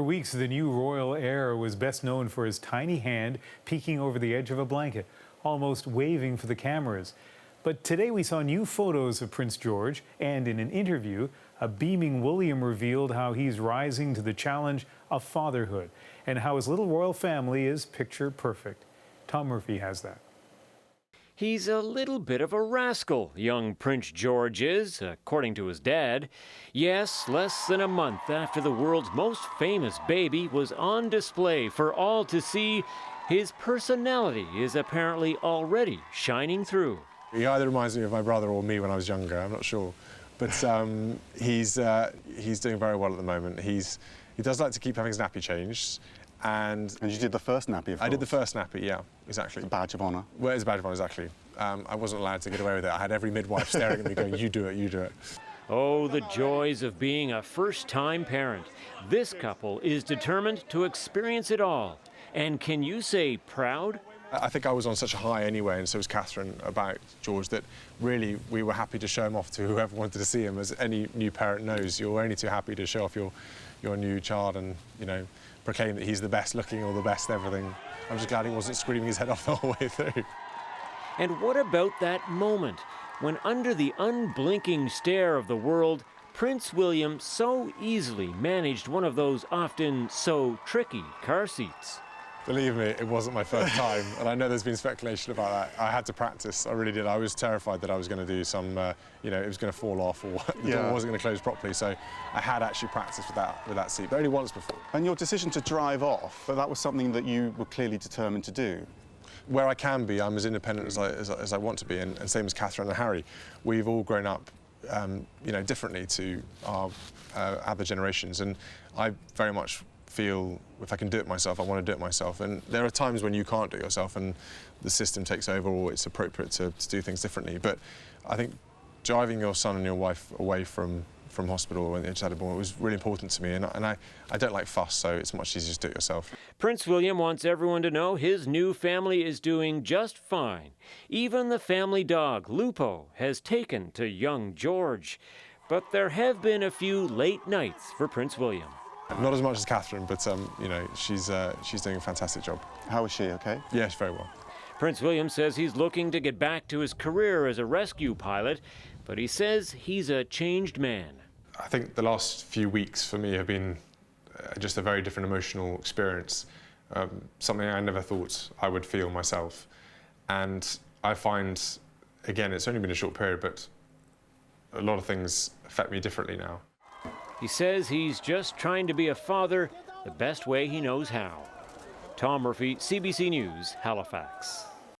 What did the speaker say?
For weeks, the new royal heir was best known for his tiny hand peeking over the edge of a blanket, almost waving for the cameras. But today we saw new photos of Prince George, and in an interview, a beaming William revealed how he's rising to the challenge of fatherhood and how his little royal family is picture perfect. Tom Murphy has that. He's a little bit of a rascal, young Prince George is, according to his dad. Yes, less than a month after the world's most famous baby was on display for all to see, his personality is apparently already shining through. He either reminds me of my brother or me when I was younger, I'm not sure. But he's doing very well at the moment. He does like to keep having his nappy changed. And you did the first nappy, of course. I did the first nappy, yeah, exactly. It's a badge of honour. Well, it's a badge of honour, exactly. I wasn't allowed to get away with it. I had every midwife staring at me going, you do it, you do it. Oh, the joys of being a first-time parent. This couple is determined to experience it all. And can you say proud? I think I was on such a high anyway, and so was Catherine, about George, that really we were happy to show him off to whoever wanted to see him. As any new parent knows, you're only too happy to show off your new child and, you know, proclaim that he's the best looking or the best everything. I'm just glad he wasn't screaming his head off the whole way through. And what about that moment when, under the unblinking stare of the world, Prince William so easily managed one of those often so tricky car seats? Believe me, it wasn't my first time, and I know there's been speculation about that. I had to practice, I really did. I was terrified that I was going to do some, you know, it was going to fall off or the door wasn't going to close properly, so I had actually practiced with that seat, but only once before. And your decision to drive off, but that was something that you were clearly determined to do. Where I can be, I'm as independent as I want to be, and same as Catherine and Harry. We've all grown up, you know, differently to our other generations, and I very much feel if I can do it myself, I want to do it myself. And there are times when you can't do it yourself and the system takes over or it's appropriate to do things differently. But I think driving your son and your wife away from hospital when they just had a born was really important to me. And I don't like fuss, so it's much easier to do it yourself. Prince William wants everyone to know his new family is doing just fine. Even the family dog, Lupo, has taken to young George. But there have been a few late nights for Prince William. Not as much as Catherine, but you know, she's doing a fantastic job. How is she, okay? Yes, very well. Prince William says he's looking to get back to his career as a rescue pilot, but he says he's a changed man. I think the last few weeks for me have been just a very different emotional experience, something I never thought I would feel myself. And I find, again, it's only been a short period, but a lot of things affect me differently now. He says he's just trying to be a father the best way he knows how. Tom Murphy, CBC News, Halifax.